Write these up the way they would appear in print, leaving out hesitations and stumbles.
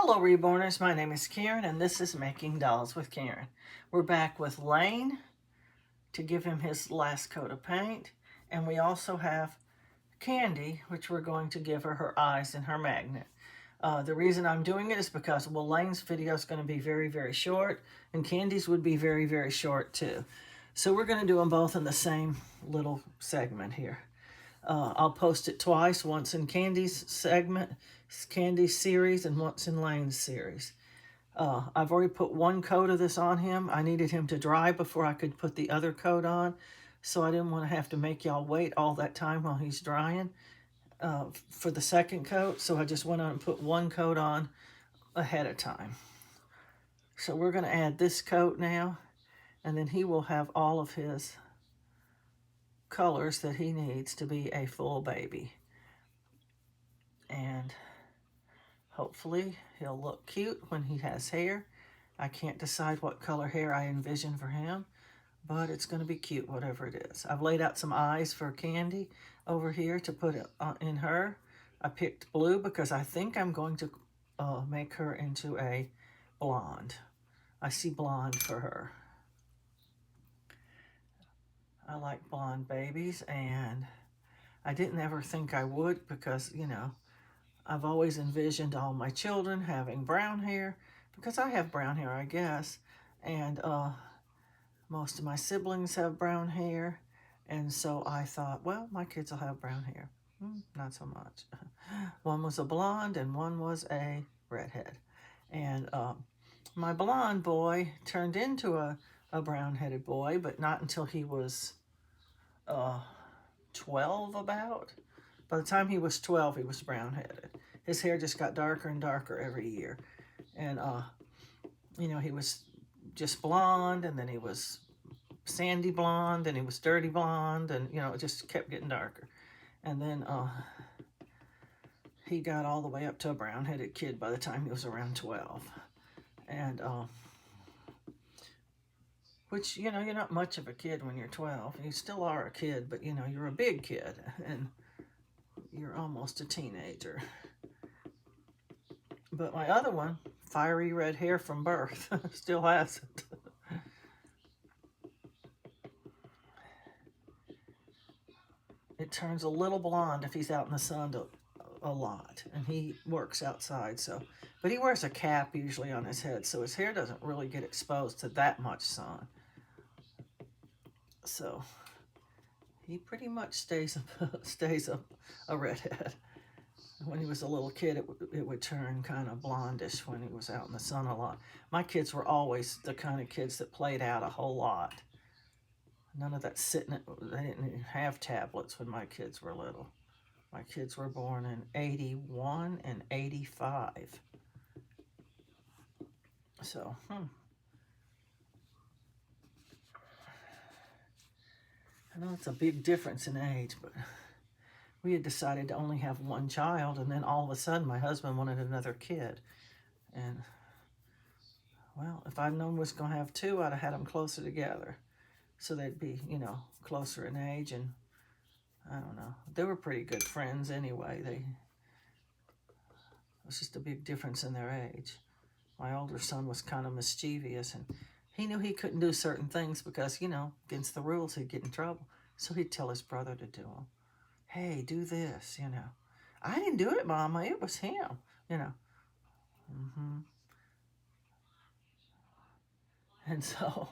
Hello Reborners, my name is Karen and this is Making Dolls with Karen. We're back with Lane to give him his last coat of paint, and we also have Candy, which we're going to give her her eyes and her magnet. The reason I'm doing it is because, well, Lane's video is going to be very, very short, and Candy's would be very, very short too. So we're going to do them both in the same little segment here. I'll post it twice, once in Candy's segment, Candy's series, and once in Lane's series. I've already put one coat of this on him. I needed him to dry before I could put the other coat on, so I didn't want to have to make y'all wait all that time while he's drying for the second coat. So I just went on and put one coat on ahead of time. So we're going to add this coat now, and then he will have all of his colors that he needs to be a full baby. And hopefully he'll look cute when he has hair. I can't decide what color hair I envision for him, but it's going to be cute whatever it is. I've laid out some eyes for Candy over here to put it in her. I picked blue because I think I'm going to make her into a blonde. I see blonde for her. I like blonde babies, and I didn't ever think I would because, you know, I've always envisioned all my children having brown hair because I have brown hair, I guess. And most of my siblings have brown hair. And so I thought, well, my kids will have brown hair. Not so much. One was a blonde and one was a redhead. And my blonde boy turned into a brown-headed boy, but not until he was 12 about. By the time he was 12, he was brown-headed. His hair just got darker and darker every year. And, you know, he was just blonde, and then he was sandy blonde, and he was dirty blonde, and, you know, it just kept getting darker. And then he got all the way up to a brown-headed kid by the time he was around 12. And, which, you know, you're not much of a kid when you're 12. You still are a kid, but, you know, you're a big kid, and you're almost a teenager. But my other one, fiery red hair from birth, still has it. It turns a little blonde if he's out in the sun a lot, and he works outside, so. But he wears a cap usually on his head, so his hair doesn't really get exposed to that much sun. So he pretty much stays a redhead. When he was a little kid, it would turn kind of blondish when he was out in the sun a lot. My kids were always the kind of kids that played out a whole lot. None of that sitting, they didn't have tablets when my kids were little. My kids were born in 81 and 85. So, I know it's a big difference in age, but we had decided to only have one child, and then all of a sudden my husband wanted another kid. And, well, if I'd known we was going to have two, I'd have had them closer together. So they'd be, you know, closer in age, and I don't know. They were pretty good friends anyway. It was just a big difference in their age. My older son was kind of mischievous, and he knew he couldn't do certain things because, you know, against the rules, he'd get in trouble. So he'd tell his brother to do them. Hey, do this, you know. I didn't do it, Mama. It was him, you know. And so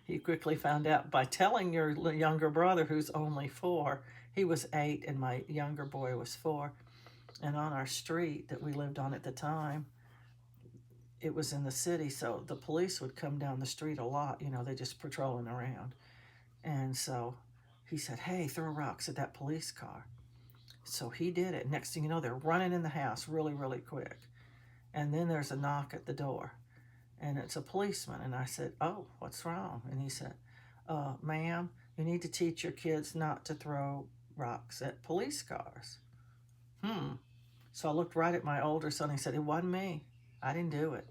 he quickly found out by telling your younger brother, who's only 4, he was 8 and my younger boy was 4. And on our street that we lived on at the time, it was in the city, so the police would come down the street a lot, you know, they're just patrolling around. And so he said, hey, throw rocks at that police car. So he did it. Next thing you know, they're running in the house really, really quick. And then there's a knock at the door, and it's a policeman. And I said, oh, what's wrong? And he said, ma'am, you need to teach your kids not to throw rocks at police cars. So I looked right at my older son. He said, it wasn't me. I didn't do it.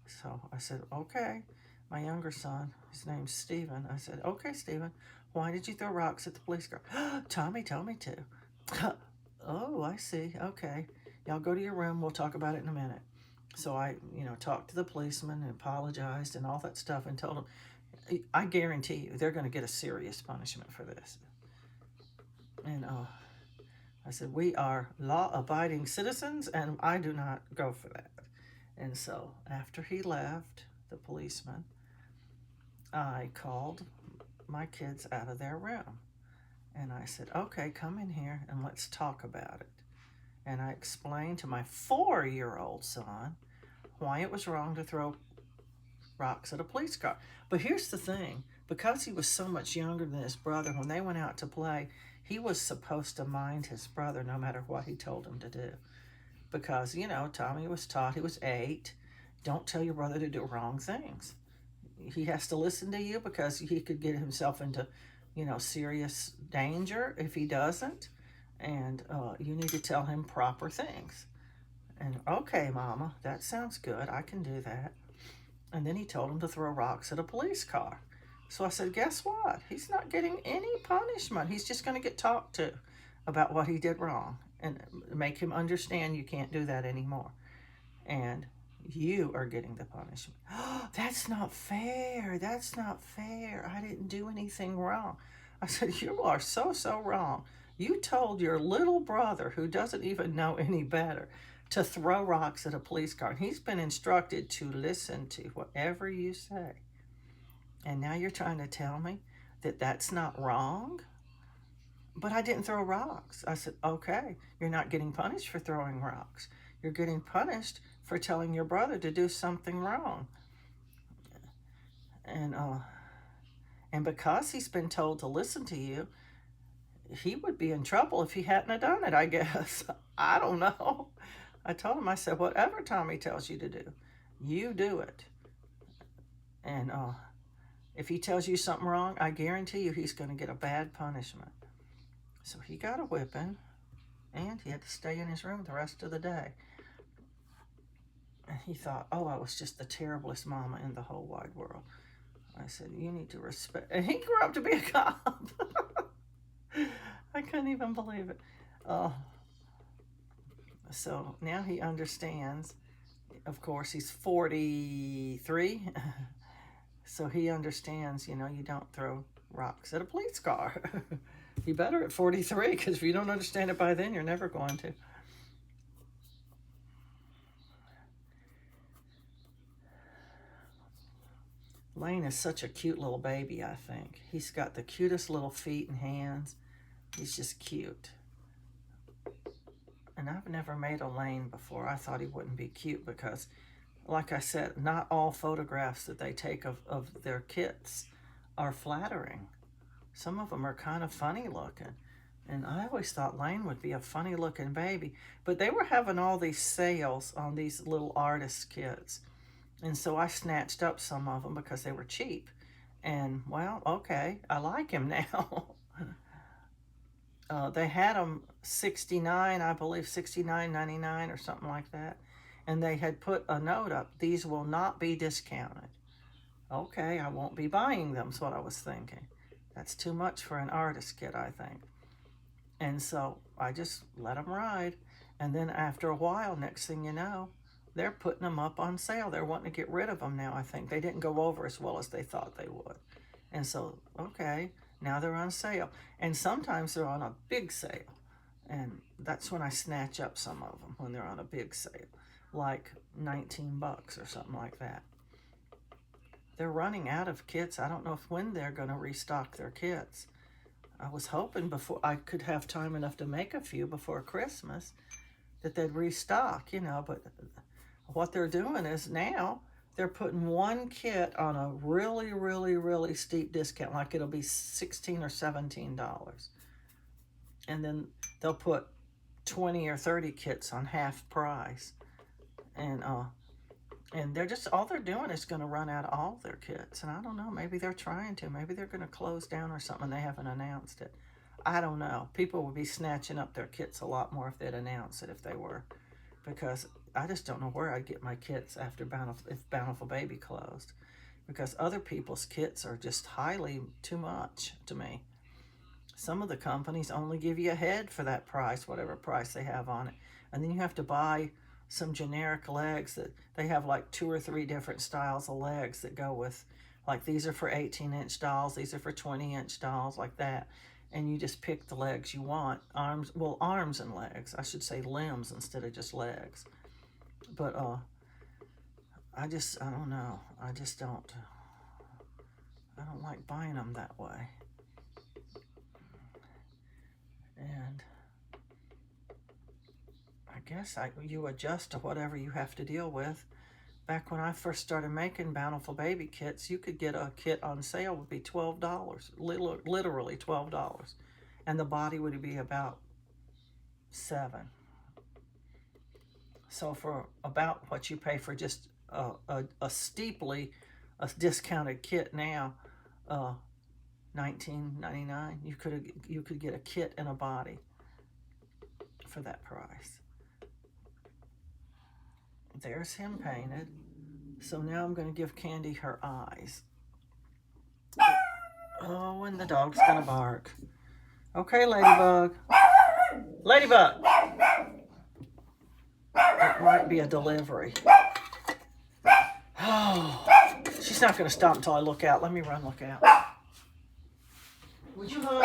So I said, okay. My younger son, his name's Stephen. I said, okay, Stephen, why did you throw rocks at the police car? Tommy told me to. Oh, I see. Okay. Y'all go to your room. We'll talk about it in a minute. So I, talked to the policeman and apologized and all that stuff and told him, I guarantee you they're going to get a serious punishment for this. And I said, we are law-abiding citizens, and I do not go for that. And so after he left, the policeman, I called my kids out of their room. And I said, okay, come in here and let's talk about it. And I explained to my 4-year-old son why it was wrong to throw rocks at a police car. But here's the thing, because he was so much younger than his brother, when they went out to play, he was supposed to mind his brother no matter what he told him to do. Because, Tommy was taught, he was 8, don't tell your brother to do wrong things. He has to listen to you because he could get himself into, serious danger if he doesn't. And you need to tell him proper things. And, okay, Mama, that sounds good. I can do that. And then he told him to throw rocks at a police car. So I said, guess what? He's not getting any punishment. He's just going to get talked to about what he did wrong and make him understand you can't do that anymore. And you are getting the punishment. Oh, that's not fair. That's not fair. I didn't do anything wrong. I said, you are so wrong. You told your little brother, who doesn't even know any better, to throw rocks at a police car. And he's been instructed to listen to whatever you say. And now you're trying to tell me that that's not wrong? But I didn't throw rocks. I said, okay, you're not getting punished for throwing rocks. You're getting punished for telling your brother to do something wrong. And because he's been told to listen to you, he would be in trouble if he hadn't have done it, I guess. I don't know. I told him, I said, whatever Tommy tells you to do, you do it. And if he tells you something wrong, I guarantee you he's going to get a bad punishment. So he got a whipping, and he had to stay in his room the rest of the day. And he thought, oh, I was just the terriblest mama in the whole wide world. I said, you need to respect. And he grew up to be a cop. I couldn't even believe it. So now he understands. Of course, he's 43. So he understands, you don't throw rocks at a police car. You better at 43, because if you don't understand it by then, you're never going to. Lane is such a cute little baby, I think. He's got the cutest little feet and hands. He's just cute. And I've never made a Lane before. I thought he wouldn't be cute because, like I said, not all photographs that they take of their kits are flattering. Some of them are kind of funny looking. And I always thought Lane would be a funny looking baby. But they were having all these sales on these little artist kits. And so I snatched up some of them because they were cheap. And, well, okay, I like him now. They had them $69, I believe, $69.99 or something like that. And they had put a note up, these will not be discounted. Okay, I won't be buying them, is what I was thinking. That's too much for an artist kit, I think. And so I just let them ride. And then after a while, next thing you know, they're putting them up on sale. They're wanting to get rid of them now, I think. They didn't go over as well as they thought they would. And so, okay, now they're on sale. And sometimes they're on a big sale. And that's when I snatch up some of them, when they're on a big sale, like $19 or something like that. They're running out of kits. I don't know when they're going to restock their kits. I was hoping before I could have time enough to make a few before Christmas that they'd restock, but what they're doing is now they're putting one kit on a really, really, really steep discount, like it'll be $16 or $17. And then they'll put 20 or 30 kits on half price. And they're just, all they're doing is going to run out of all their kits. And I don't know, maybe they're trying to. Maybe they're going to close down or something. They haven't announced it. I don't know. People would be snatching up their kits a lot more if they'd announce it, if they were. Because I just don't know where I'd get my kits after if Bountiful Baby closed. Because other people's kits are just highly too much to me. Some of the companies only give you a head for that price, whatever price they have on it. And then you have to buy some generic legs that they have like 2 or 3 different styles of legs that go with, like these are for 18-inch dolls, these are for 20-inch dolls, like that. And you just pick the legs you want. Arms, well, arms and legs. I should say limbs instead of just legs. But I don't know. I don't like buying them that way. And I guess you adjust to whatever you have to deal with. Back when I first started making Bountiful Baby kits, you could get a kit on sale would be $12, literally $12, and the body would be about $7. So for about what you pay for just a steeply discounted kit now, $19.99, you could get a kit and a body for that price. There's him painted. So now I'm going to give Candy her eyes. Oh, and the dog's going to bark. Okay, Ladybug. Ladybug! It might be a delivery. Oh, she's not going to stop until I look out. Let me run look out. Would you hush?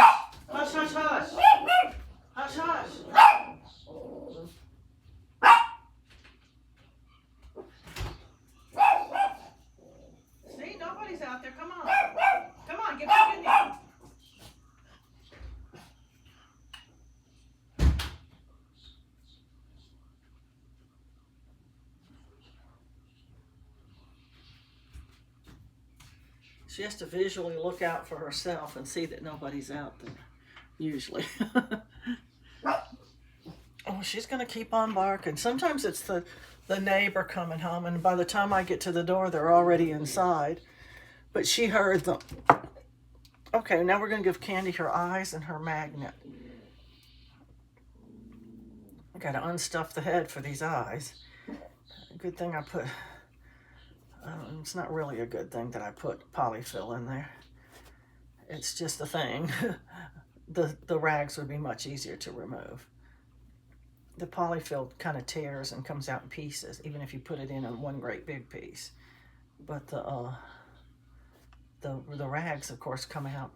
Hush, hush, hush. Hush, hush. See, nobody's out there. Come on. Come on, get back in there. She has to visually look out for herself and see that nobody's out there, usually. Oh, she's going to keep on barking. Sometimes it's the neighbor coming home, and by the time I get to the door, they're already inside. But she heard them. Okay, now we're going to give Candy her eyes and her magnet. I got to unstuff the head for these eyes. Good thing I put... it's not really a good thing that I put polyfill in there. It's just a thing. The rags would be much easier to remove. The polyfill kind of tears and comes out in pieces, even if you put it in one great big piece. But the rags, of course, come out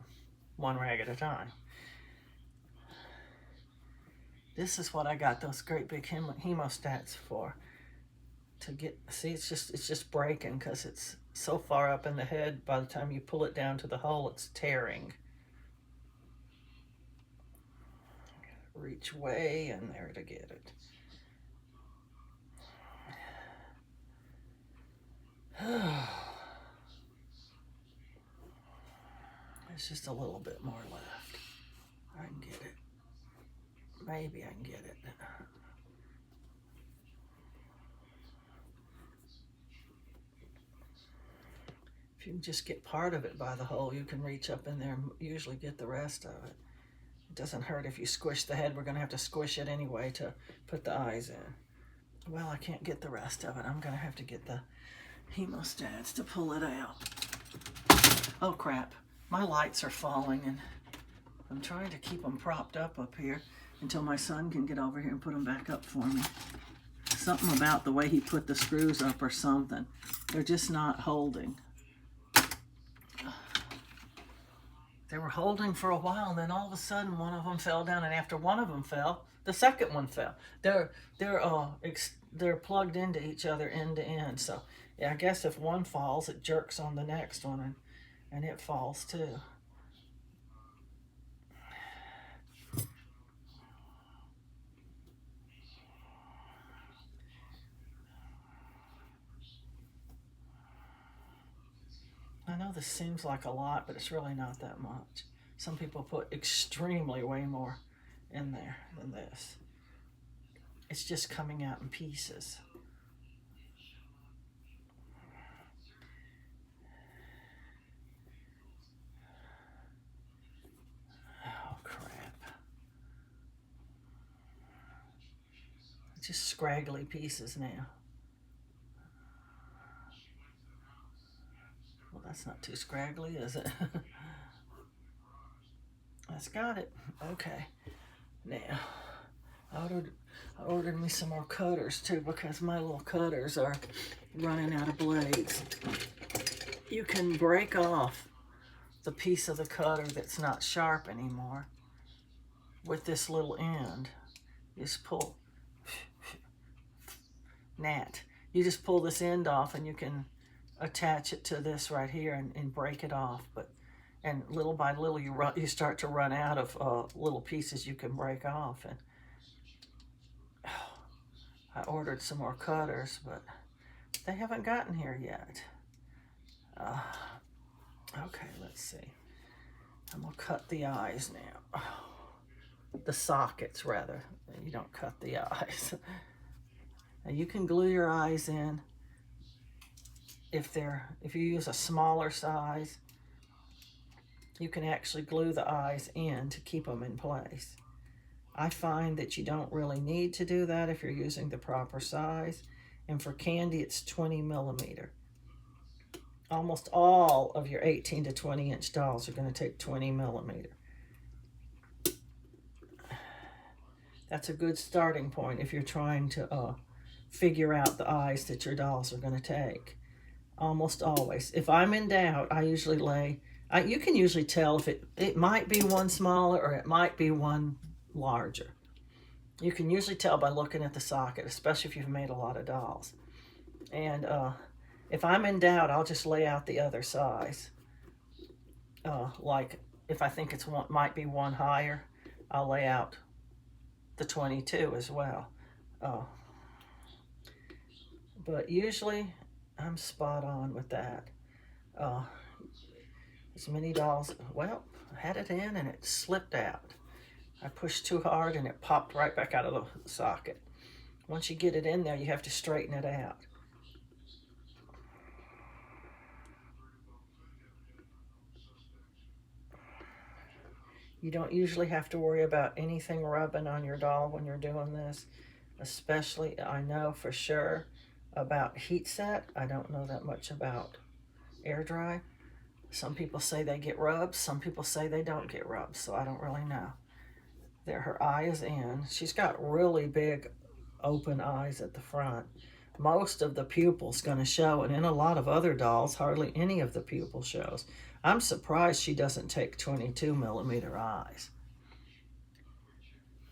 one rag at a time. This is what I got those great big hemostats for. To get, see, it's just breaking because it's so far up in the head. By the time you pull it down to the hole, it's tearing. Reach way in there to get it. There's just a little bit more left. I can get it. Maybe I can get it. If you can just get part of it by the hole, you can reach up in there and usually get the rest of it. It doesn't hurt if you squish the head. We're going to have to squish it anyway to put the eyes in. Well, I can't get the rest of it. I'm going to have to get the hemostats to pull it out. Oh, crap. My lights are falling, and I'm trying to keep them propped up here until my son can get over here and put them back up for me. Something about the way he put the screws up or something. They're just not holding. They were holding for a while, and then all of a sudden one of them fell down, and after one of them fell, the second one fell. They're plugged into each other end to end. So yeah, I guess if one falls, it jerks on the next one, and it falls too. I know this seems like a lot, but it's really not that much. Some people put extremely way more in there than this. It's just coming out in pieces. Oh, crap. It's just scraggly pieces now. Well, that's not too scraggly, is it? That's got it. Okay. Now, I ordered me some more cutters too, because my little cutters are running out of blades. You can break off the piece of the cutter that's not sharp anymore with this little end. You just pull, gnat. You just pull this end off and you can attach it to this right here and break it off. And little by little you start to run out of little pieces you can break off. And I ordered some more cutters, but they haven't gotten here yet. Okay, let's see. I'm gonna cut the eyes now. The sockets, rather. You don't cut the eyes. Now you can glue your eyes in if you use a smaller size. You can actually glue the eyes in to keep them in place. I find that you don't really need to do that if you're using the proper size. And for Candy, it's 20 millimeter. Almost all of your 18 to 20 inch dolls are going to take 20 millimeter. That's a good starting point if you're trying to figure out the eyes that your dolls are going to take. Almost always. If I'm in doubt, I usually lay, you can usually tell if it might be one smaller or it might be one larger. You can usually tell by looking at the socket, especially if you've made a lot of dolls. And if I'm in doubt, I'll just lay out the other size. Like if I think might be one higher, I'll lay out the 22 as well. But usually I'm spot on with that. As many dolls, well, I had it in and it slipped out. I pushed too hard and it popped right back out of the socket. Once you get it in there, you have to straighten it out. You don't usually have to worry about anything rubbing on your doll when you're doing this. Especially, I know for sure about heat set. I don't know that much about air dry. Some people say they get rubs. Some people say they don't get rubs. So I don't really know. There, her eye is in. She's got really big open eyes at the front. Most of the pupil's going to show, and in a lot of other dolls, hardly any of the pupil shows. I'm surprised she doesn't take 22 millimeter eyes.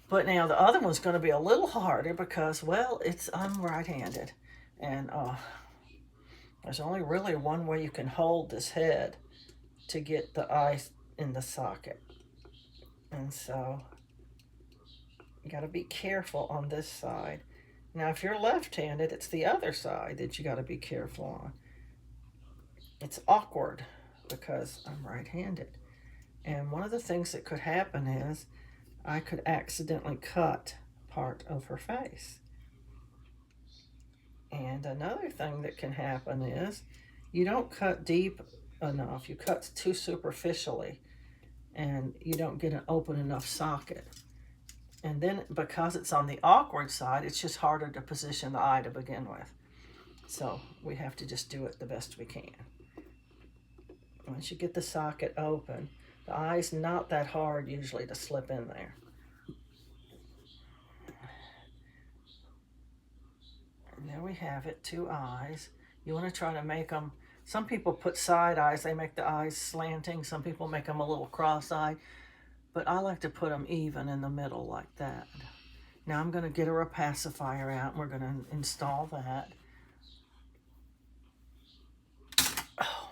But now the other one's going to be a little harder because, well, I'm right-handed. And there's only really one way you can hold this head to get the eyes in the socket. And so you got to be careful on this side. Now, if you're left-handed, it's the other side that you got to be careful on. It's awkward because I'm right-handed. And one of the things that could happen is I could accidentally cut part of her face. And another thing that can happen is you don't cut deep enough. You cut too superficially and you don't get an open enough socket. And then because it's on the awkward side, it's just harder to position the eye to begin with. So we have to just do it the best we can. Once you get the socket open, the eye's not that hard usually to slip in there. And there we have it, 2 eyes. You want to try to make them, some people put side eyes, they make the eyes slanting. Some people make them a little cross-eyed. But I like to put them even in the middle like that. Now I'm going to get her a pacifier out and we're going to install that. Oh.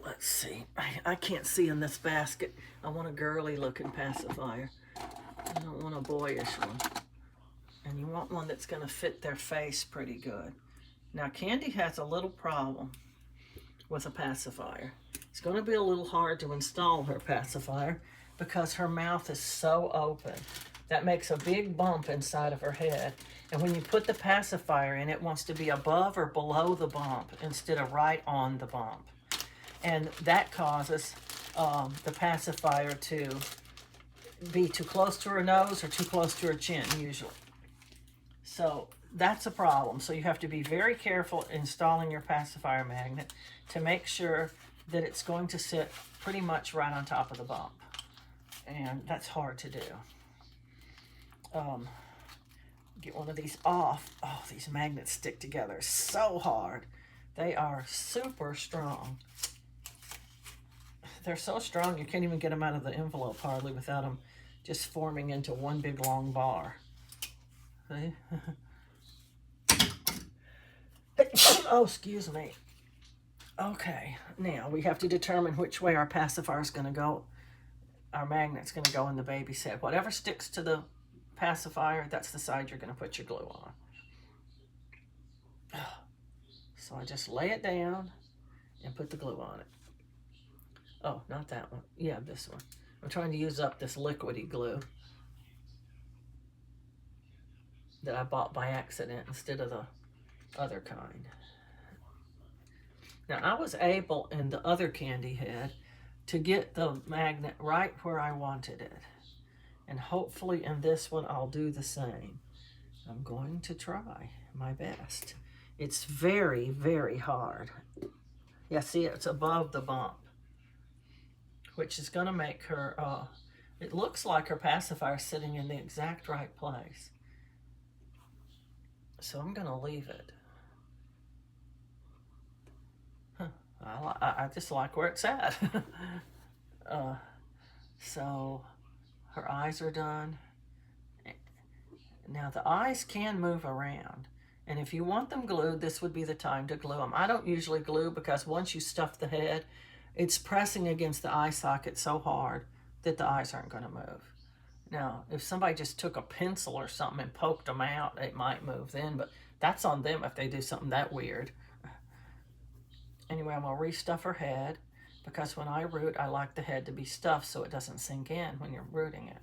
Let's see. I can't see in this basket. I want a girly looking pacifier. I don't want a boyish one. And you want one that's going to fit their face pretty good. Now Candy has a little problem with a pacifier. It's going to be a little hard to install her pacifier because her mouth is so open. That makes a big bump inside of her head. And when you put the pacifier in, it wants to be above or below the bump instead of right on the bump. And that causes the pacifier to be too close to her nose or too close to her chin usually. So that's a problem. So you have to be very careful installing your pacifier magnet to make sure that it's going to sit pretty much right on top of the bump. And that's hard to do. get one of these off. Oh, these magnets stick together so hard. They are super strong. They're so strong you can't even get them out of the envelope hardly without them just forming into one big long bar. See? Oh, excuse me. Okay, now we have to determine which way our pacifier is going to go. Our magnet's going to go in the baby's head. Whatever sticks to the pacifier, that's the side you're going to put your glue on. So I just lay it down and put the glue on it. Oh, not that one. Yeah, this one. I'm trying to use up this liquidy glue that I bought by accident instead of the other kind. Now, I was able in the other candy head to get the magnet right where I wanted it. And hopefully in this one, I'll do the same. I'm going to try my best. It's very, very hard. Yeah, see, it's above the bump, which is going to make her, it looks like her pacifier is sitting in the exact right place. So I'm going to leave it. I just like where it's at. So her eyes are done. Now the eyes can move around. And if you want them glued, this would be the time to glue them. I don't usually glue because once you stuff the head, it's pressing against the eye socket so hard that the eyes aren't going to move. Now, if somebody just took a pencil or something and poked them out, it might move then, but that's on them if they do something that weird. Anyway, I'm going to restuff her head because when I root, I like the head to be stuffed so it doesn't sink in when you're rooting it.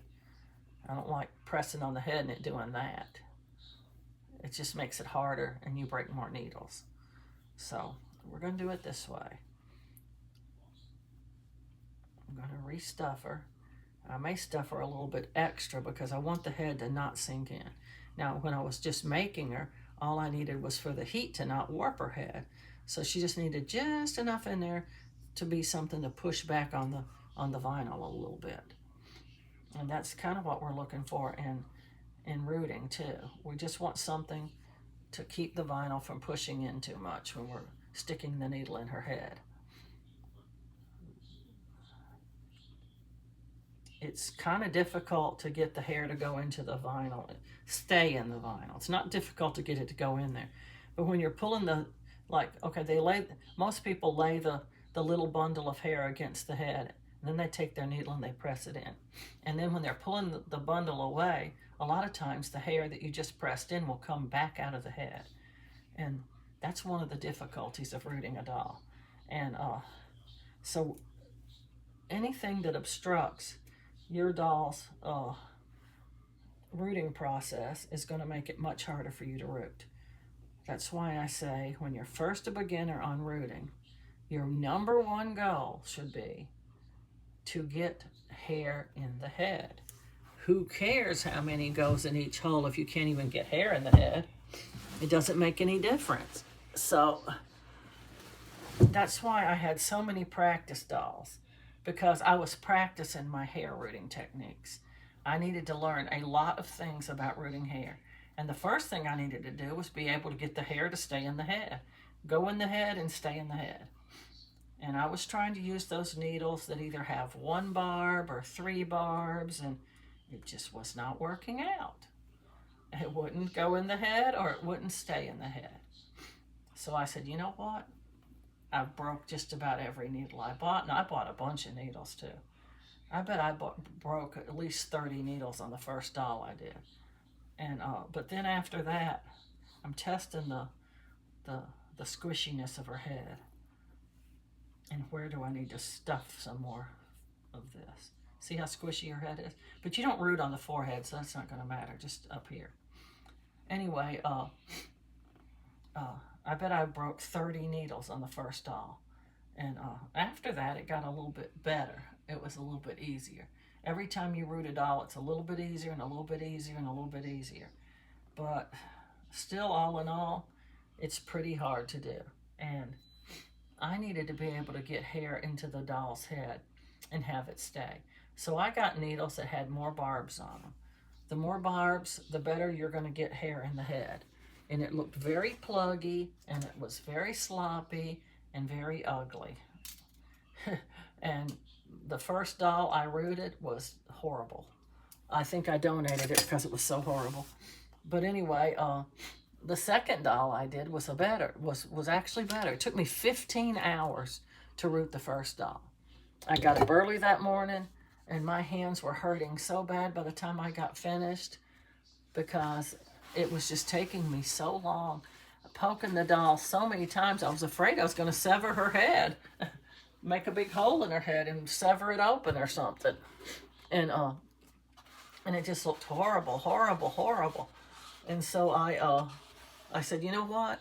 I don't like pressing on the head and it doing that. It just makes it harder and you break more needles. So we're going to do it this way. I'm going to restuff her. I may stuff her a little bit extra because I want the head to not sink in. Now, when I was just making her, all I needed was for the heat to not warp her head. So she just needed just enough in there to be something to push back on the vinyl a little bit. And that's kind of what we're looking for in rooting too. We just want something to keep the vinyl from pushing in too much when we're sticking the needle in her head. It's kind of difficult to get the hair to go into the vinyl, stay in the vinyl. It's not difficult to get it to go in there. But when you're pulling the, like, okay, most people lay the little bundle of hair against the head, and then they take their needle and they press it in. And then when they're pulling the bundle away, a lot of times the hair that you just pressed in will come back out of the head. And that's one of the difficulties of rooting a doll. And so anything that obstructs your doll's rooting process is going to make it much harder for you to root. That's why I say when you're first a beginner on rooting, your number one goal should be to get hair in the head. Who cares how many goes in each hole if you can't even get hair in the head? It doesn't make any difference. So that's why I had so many practice dolls, because I was practicing my hair rooting techniques. I needed to learn a lot of things about rooting hair. And the first thing I needed to do was be able to get the hair to stay in the head. Go in the head and stay in the head. And I was trying to use those needles that either have 1 barb or 3 barbs, and it just was not working out. It wouldn't go in the head or it wouldn't stay in the head. So I said, you know what? I broke just about every needle I bought, and I bought a bunch of needles too. I bet I broke at least 30 needles on the first doll I did. And but then after that, I'm testing the squishiness of her head. And where do I need to stuff some more of this? See how squishy her head is? But you don't root on the forehead, so that's not going to matter, just up here. Anyway, I bet I broke 30 needles on the first doll. And after that, it got a little bit better. It was a little bit easier. Every time you root a doll, it's a little bit easier and a little bit easier and a little bit easier. But still, all in all, it's pretty hard to do. And I needed to be able to get hair into the doll's head and have it stay. So I got needles that had more barbs on them. the more barbs, the better you're going to get hair in the head. And it looked very pluggy, and it was very sloppy and very ugly. And the first doll I rooted was horrible. I think I donated it because it was so horrible. But anyway, the second doll I did was actually better. It took me 15 hours to root the first doll. I got up early that morning, and my hands were hurting so bad by the time I got finished because it was just taking me so long, poking the doll so many times. I was afraid I was going to sever her head, make a big hole in her head and sever it open or something. And it just looked horrible, horrible, horrible. And so I said, you know what?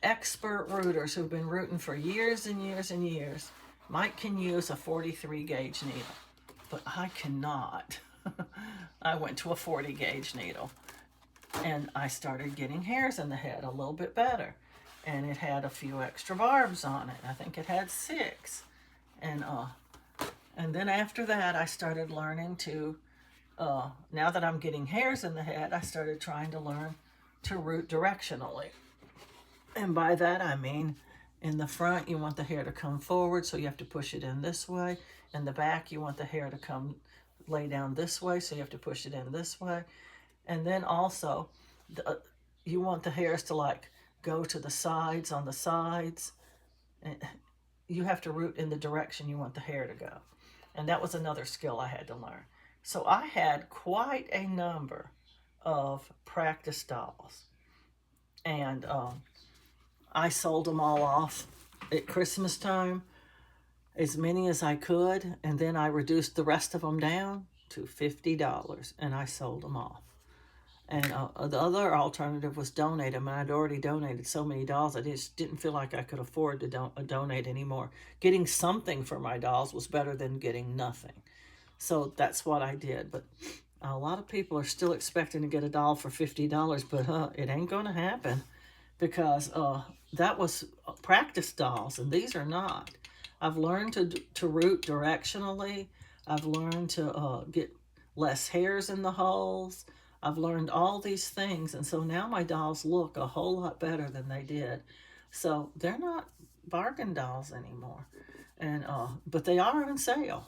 Expert rooters who've been rooting for years and years and years, Mike can use a 43 gauge needle, but I cannot. I went to a 40 gauge needle, and I started getting hairs in the head a little bit better. And it had a few extra barbs on it. I think it had 6. And then after that, I started learning to, now that I'm getting hairs in the head, I started trying to learn to root directionally. And by that, I mean, in the front, you want the hair to come forward, so you have to push it in this way. In the back, you want the hair to come lay down this way, so you have to push it in this way. And then also, you want the hairs to like go to the sides, on the sides. And you have to root in the direction you want the hair to go. And that was another skill I had to learn. So I had quite a number of practice dolls. And I sold them all off at Christmas time, as many as I could, and then I reduced the rest of them down to $50, and I sold them off. And the other alternative was donate them, and I'd already donated so many dolls, I just didn't feel like I could afford to donate anymore. Getting something for my dolls was better than getting nothing. So that's what I did. But a lot of people are still expecting to get a doll for $50, but it ain't going to happen, because that was practice dolls, and these are not. I've learned to root directionally. I've learned to get less hairs in the holes. I've learned all these things, and so now my dolls look a whole lot better than they did. So they're not bargain dolls anymore, and but they are on sale,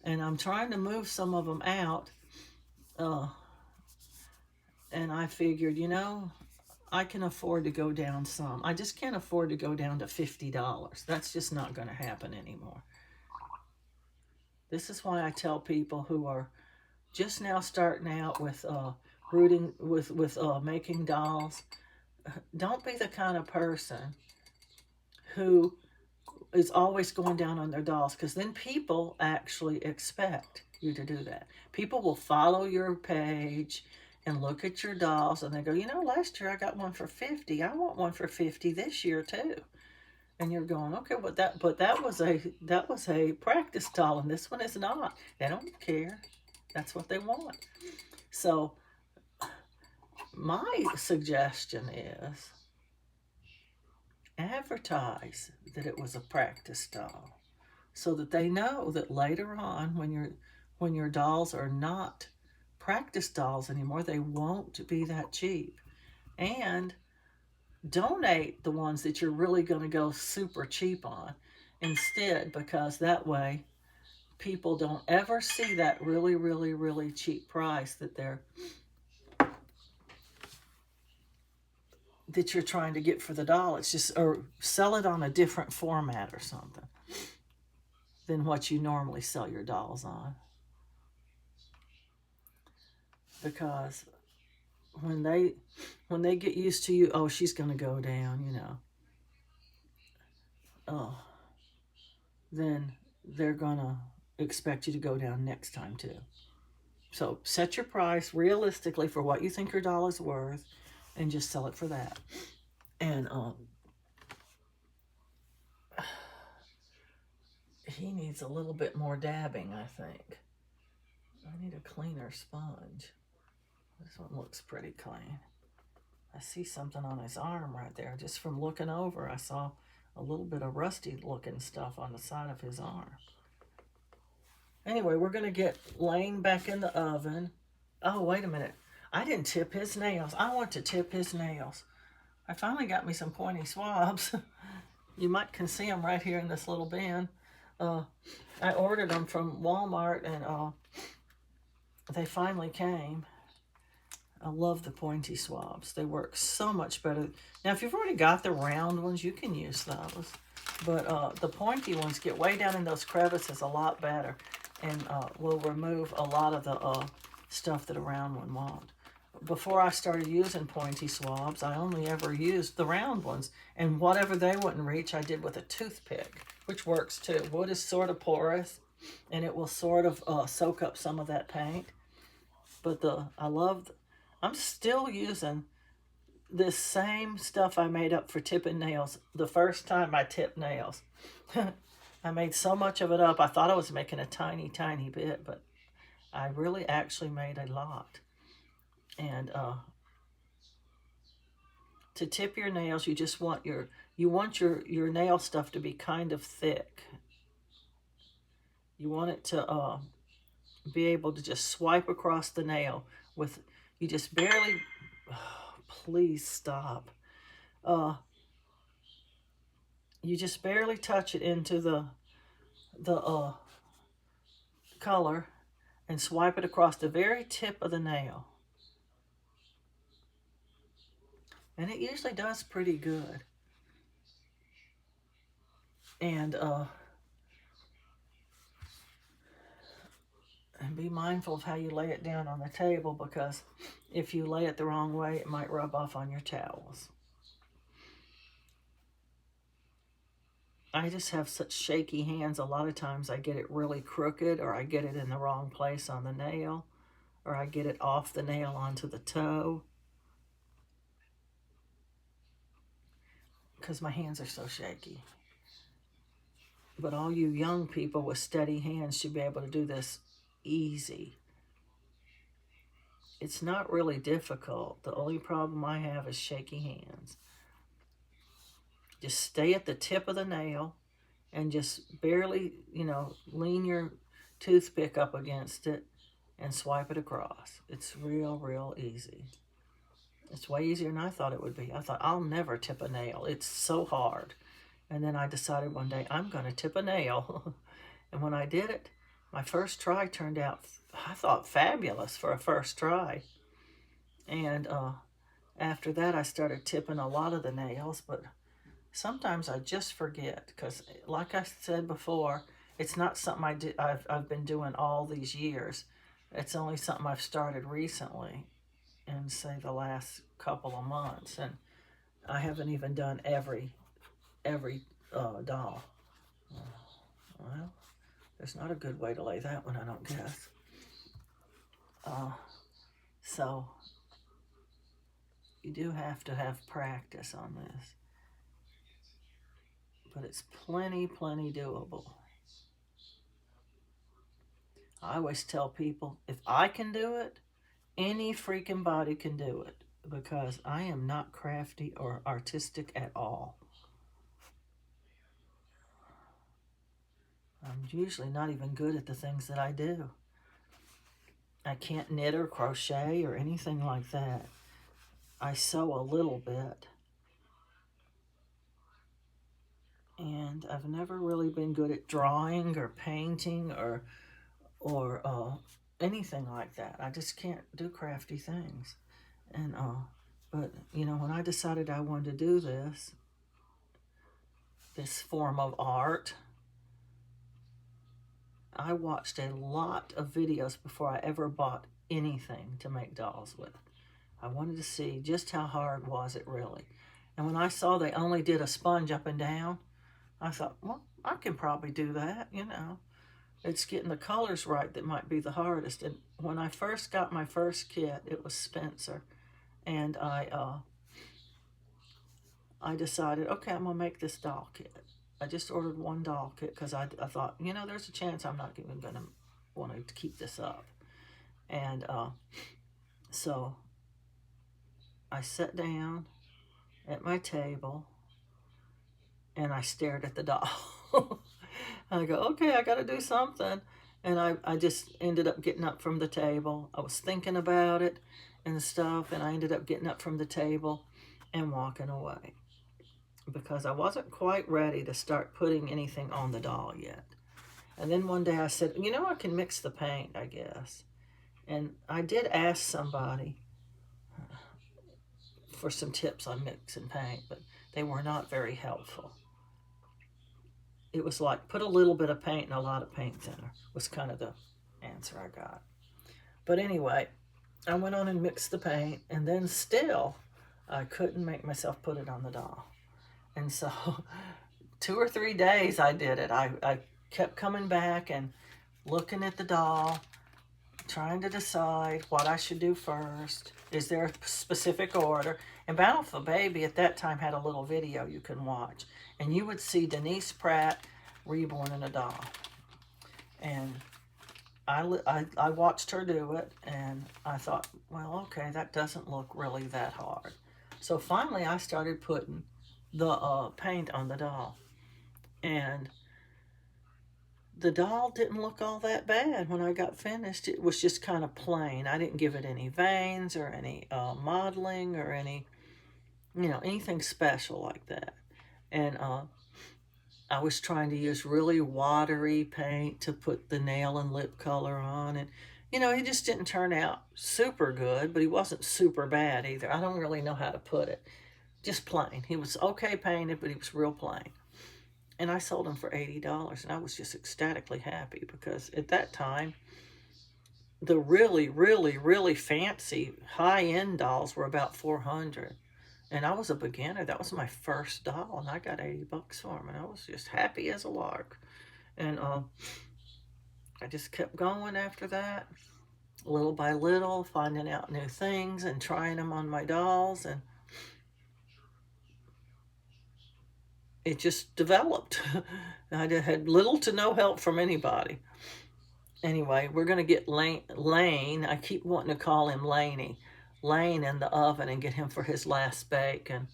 and I'm trying to move some of them out. And I figured, you know, I can afford to go down some. I just can't afford to go down to $50. That's just not going to happen anymore. This is why I tell people who are just now starting out with rooting with making dolls, don't be the kind of person who is always going down on their dolls, because then people actually expect you to do that. People will follow your page and look at your dolls, and they go, you know, last year I got one for $50. I want one for $50 this year too. And you're going, okay, but that was a practice doll, and this one is not. They don't care. That's what they want. So my suggestion is advertise that it was a practice doll, so that they know that later on, when your dolls are not practice dolls anymore, they won't be that cheap. And donate the ones that you're really going to go super cheap on instead, because that way people don't ever see that really, really, really cheap price that you're trying to get for the doll. It's just, or sell it on a different format or something than what you normally sell your dolls on. Because when they get used to you, oh, she's going to go down, you know, oh, then they're going to expect you to go down next time too. So set your price realistically for what you think your doll is worth, and just sell it for that. And he needs a little bit more dabbing, I think. I need a cleaner sponge. This one looks pretty clean. I see something on his arm right there. Just from looking over, I saw a little bit of rusty looking stuff on the side of his arm. Anyway, we're going to get Lane back in the oven. Oh, wait a minute. I didn't tip his nails. I want to tip his nails. I finally got me some pointy swabs. You might can see them right here in this little bin. Uh, I ordered them from Walmart, and they finally came. I love the pointy swabs. They work so much better. Now, if you've already got the round ones, you can use those. But the pointy ones get way down in those crevices a lot better, and will remove a lot of the stuff that a round one won't. Before I started using pointy swabs, I only ever used the round ones, and whatever they wouldn't reach, I did with a toothpick, which works too. Wood is sort of porous, and it will sort of soak up some of that paint. But I'm still using this same stuff I made up for tipping nails the first time I tipped nails. I made so much of it up. I thought I was making a tiny, tiny bit, but I really actually made a lot. And to tip your nails, you just want your nail stuff to be kind of thick. You want it to be able to just swipe across the nail with, you just barely, oh, please stop. You just barely touch it into the color and swipe it across the very tip of the nail. And it usually does pretty good. And be mindful of how you lay it down on the table, because if you lay it the wrong way, it might rub off on your towels. I just have such shaky hands. A lot of times I get it really crooked, or I get it in the wrong place on the nail, or I get it off the nail onto the toe, because my hands are so shaky. But all you young people with steady hands should be able to do this easy. It's not really difficult. The only problem I have is shaky hands. Just stay at the tip of the nail and just barely, lean your toothpick up against it and swipe it across. It's real, real easy. It's way easier than I thought it would be. I thought, I'll never tip a nail. It's so hard. And then I decided one day, I'm going to tip a nail. And when I did it, my first try turned out, I thought, fabulous for a first try. And after that, I started tipping a lot of the nails, but sometimes I just forget, because like I said before, it's not something I've been doing all these years. It's only something I've started recently, in, say, the last couple of months. And I haven't even done every doll. Well, there's not a good way to lay that one, I don't guess. So you do have to have practice on this, but it's plenty doable. I always tell people, if I can do it, any freaking body can do it, because I am not crafty or artistic at all. I'm usually not even good at the things that I do. I can't knit or crochet or anything like that. I sew a little bit. And I've never really been good at drawing or painting or anything like that. I just can't do crafty things. And but when I decided I wanted to do this form of art, I watched a lot of videos before I ever bought anything to make dolls with. I wanted to see just how hard was it really. And when I saw they only did a sponge up and down, I thought, well, I can probably do that, It's getting the colors right that might be the hardest. And when I first got my first kit, it was Spencer. And I decided, okay, I'm going to make this doll kit. I just ordered one doll kit because I thought, there's a chance I'm not even going to want to keep this up. And so I sat down at my table and I stared at the doll. I go, okay, I got to do something. And I just ended up getting up from the table. I was thinking about it and stuff, and I ended up getting up from the table and walking away because I wasn't quite ready to start putting anything on the doll yet. And then one day I said, you know, I can mix the paint, I guess. And I did ask somebody for some tips on mixing paint, but they were not very helpful. It was like, put a little bit of paint and a lot of paint thinner was kind of the answer I got. But anyway, I went on and mixed the paint, and then still I couldn't make myself put it on the doll. And so 2 or 3 days I did it. I kept coming back and looking at the doll, trying to decide what I should do first. Is there a specific order? And Battle for Baby at that time had a little video you can watch. And you would see Denise Pratt reborn in a doll. And I watched her do it, and I thought, well, okay, that doesn't look really that hard. So finally I started putting the paint on the doll. And the doll didn't look all that bad when I got finished. It was just kind of plain. I didn't give it any veins or any modeling or any, you know, anything special like that. And I was trying to use really watery paint to put the nail and lip color on. And, you know, he just didn't turn out super good, but he wasn't super bad either. I don't really know how to put it. Just plain. He was okay painted, but he was real plain. And I sold them for $80, and I was just ecstatically happy because at that time, the really, really, really fancy high-end dolls were about $400. And I was a beginner. That was my first doll, and I got $80 for them, and I was just happy as a lark. And I just kept going after that, little by little, finding out new things and trying them on my dolls, and it just developed. I had little to no help from anybody. Anyway, we're going to get Lane. I keep wanting to call him Laney. Lane in the oven and get him for his last bake. And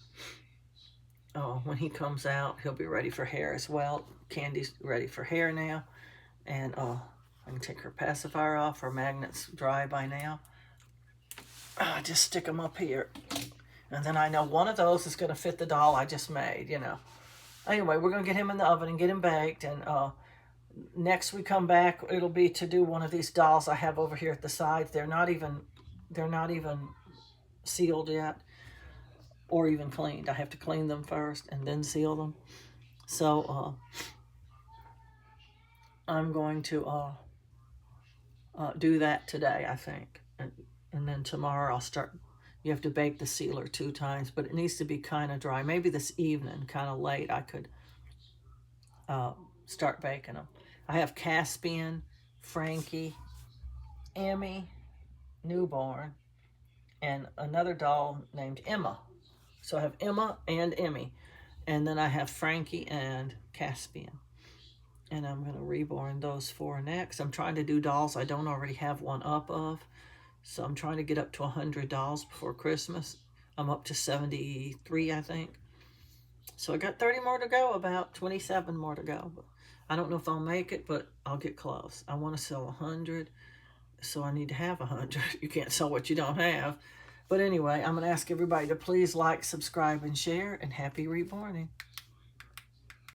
when he comes out, he'll be ready for hair as well. Candy's ready for hair now. And I can take her pacifier off. Her magnet's dry by now. Just stick them up here. And then I know one of those is going to fit the doll I just made, you know. Anyway, we're going to get him in the oven and get him baked. And next we come back, it'll be to do one of these dolls I have over here at the sides. They're not even sealed yet or even cleaned. I have to clean them first and then seal them. So I'm going to do that today, I think. And then tomorrow I'll start. You have to bake the sealer 2 times, but it needs to be kind of dry. Maybe this evening, kind of late, I could start baking them. I have Caspian, Frankie, Emmy, newborn, and another doll named Emma. So I have Emma and Emmy. And then I have Frankie and Caspian. And I'm going to reborn those 4 next. I'm trying to do dolls I don't already have one up of. So I'm trying to get up to 100 dolls before Christmas. I'm up to 73, I think. So I got 30 more to go, about 27 more to go. But I don't know if I'll make it, but I'll get close. I want to sell 100, so I need to have 100. You can't sell what you don't have. But anyway, I'm going to ask everybody to please like, subscribe, and share, and happy reborning.